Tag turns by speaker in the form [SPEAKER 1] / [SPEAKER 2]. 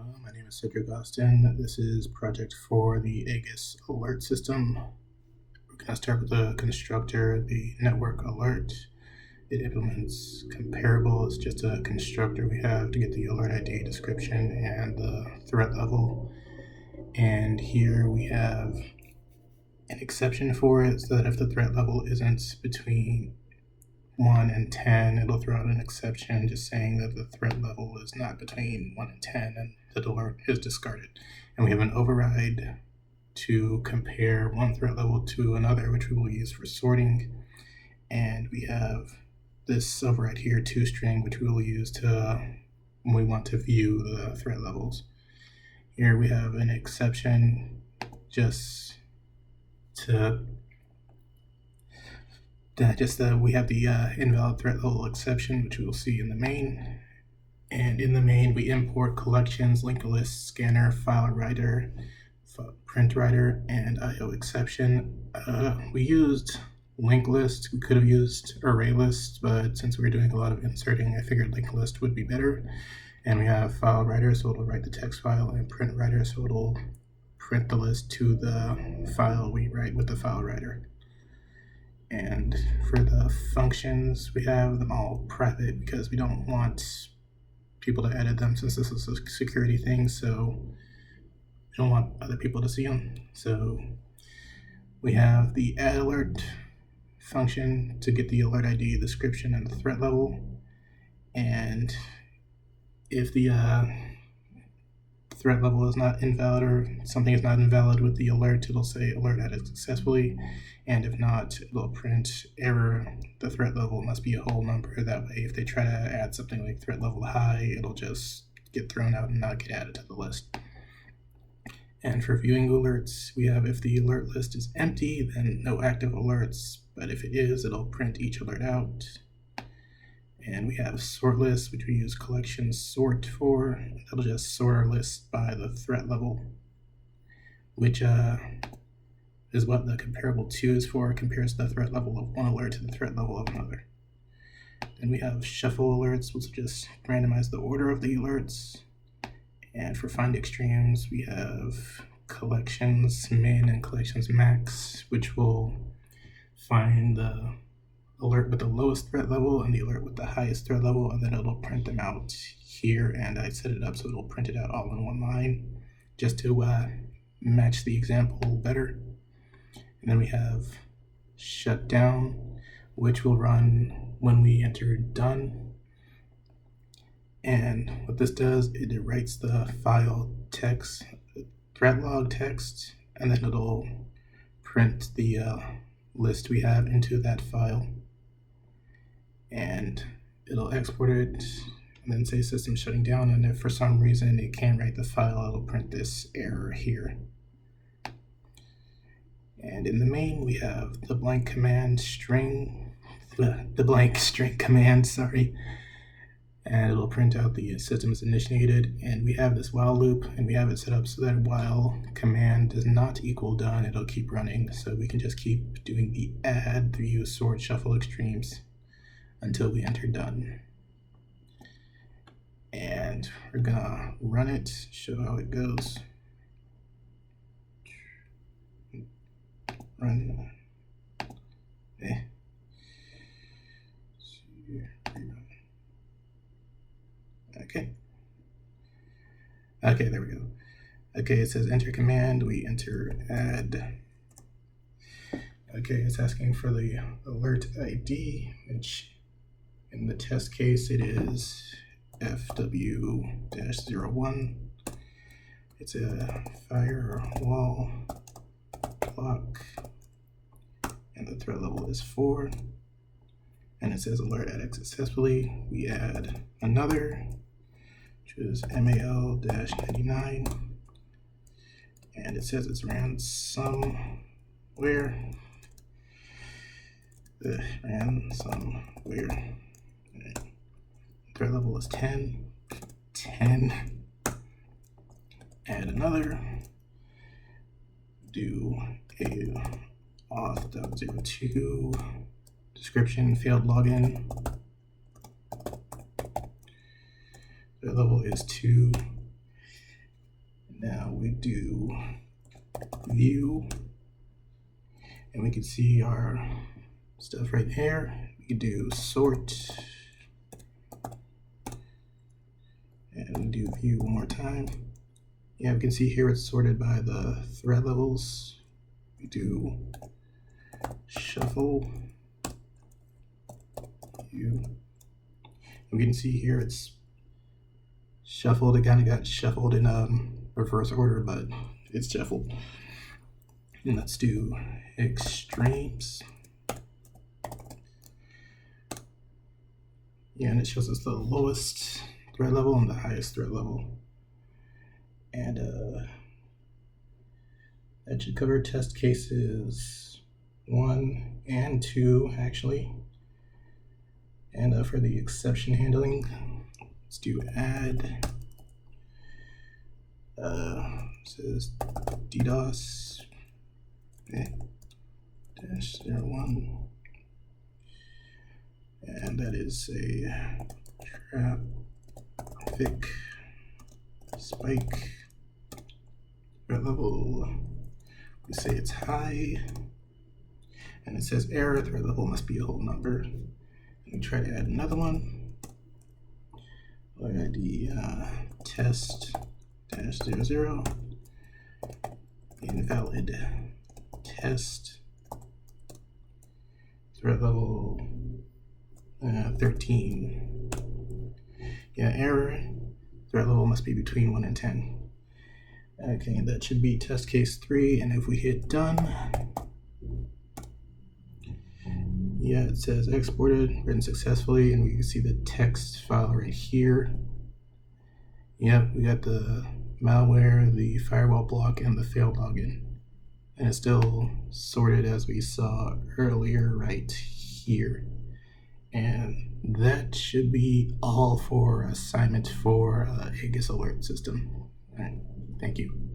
[SPEAKER 1] My name is Cedric Austin. This is project for the Aegis alert system. We're going to start with the constructor, the network alert. It implements comparable. It's just a constructor we have to get the alert ID description and the threat level. And here we have an exception for it, so that if the threat level isn't between 1 and 10, it'll throw out an exception just saying that the threat level is not between 1 and 10 and the alert is discarded. And we have an override to compare one threat level to another, which we will use for sorting. And we have this override here, toString, which we will use to when we want to view the threat levels. Here we have an exception just to we have the invalid threat level exception, which we will see in the main. And in the main, we import collections, linked list, scanner, file writer, print writer, and IO exception. We used linked list. We could have used array list, but since we were doing a lot of inserting, I figured linked list would be better. And we have file writer, so it'll write the text file, and print writer, so it'll print the list to the file we write with the file writer. And for the functions, we have them all private because we don't want people to edit them, since this is a security thing, so we don't want other people to see them. So we have the add alert function to get the alert ID, description, and the threat level. And if the threat level is not invalid or something is not invalid with the alert, it'll say alert added successfully, and if not, it'll print error. The threat level must be a whole number. That way, if they try to add something like threat level high, it'll just get thrown out and not get added to the list. And for viewing alerts, we have if the alert list is empty, then no active alerts, but if it is, it'll print each alert out. And we have sort list, which we use collection sort for. It'll just sort our list by the threat level, which is what the comparable to is for. It compares the threat level of one alert to the threat level of another. Then we have shuffle alerts, which will just randomize the order of the alerts. And for find extremes, we have collections min and collections max, which will find the alert with the lowest threat level and the alert with the highest threat level, and then it'll print them out here. And I set it up so it'll print it out all in one line just to match the example better. And then we have shutdown, which will run when we enter done. And what this does, it writes the file text, threat log text, and then it'll print the list we have into that file. And it'll export it and then say system shutting down, and if for some reason it can't write the file, it'll print this error here. And in the main, we have the blank command string, the blank string command, and it'll print out the system is initiated. And we have this while loop, and we have it set up so that while command does not equal done, it'll keep running. So we can just keep doing the add, view, sort, shuffle extremes until we enter done. And we're gonna run it, show how it goes. Run. Okay, there we go. Okay, it says enter command, we enter add. Okay, it's asking for the alert ID, which in the test case it is FW-01. It's a fire or wall clock, and the threat level is 4. And it says alert added successfully. We add another, which is MAL-99, and it says it's ran somewhere. Ran somewhere. Threat level is 10. 10. Add another. Do a auth.02 description failed login. The level is 2. Now we do view, and we can see our stuff right here. We can do sort, and do view one more time. Yeah, we can see here it's sorted by the thread levels. We do shuffle, view. And we can see here it's shuffled. It kind of got shuffled in reverse order, but it's shuffled. And let's do extremes. Yeah, and it shows us the lowest thread level and the highest thread level. And that should cover test cases 1 and 2, actually. And for the exception handling, let's do add. Says DDoS -01, and that is a traffic spike. Threat level, we say it's high, and it says error. Threat level must be a whole number. And we try to add another one. ID test -00, invalid test, threat level 13. Yeah, error, threat level must be between 1 and 10. Okay, that should be test case 3, and if we hit done, yeah, it says exported, written successfully, and we can see the text file right here. Yep, we got the malware, the firewall block, and the failed login. And it's still sorted as we saw earlier right here. And that should be all for assignment for Aegis Alert System. All right, thank you.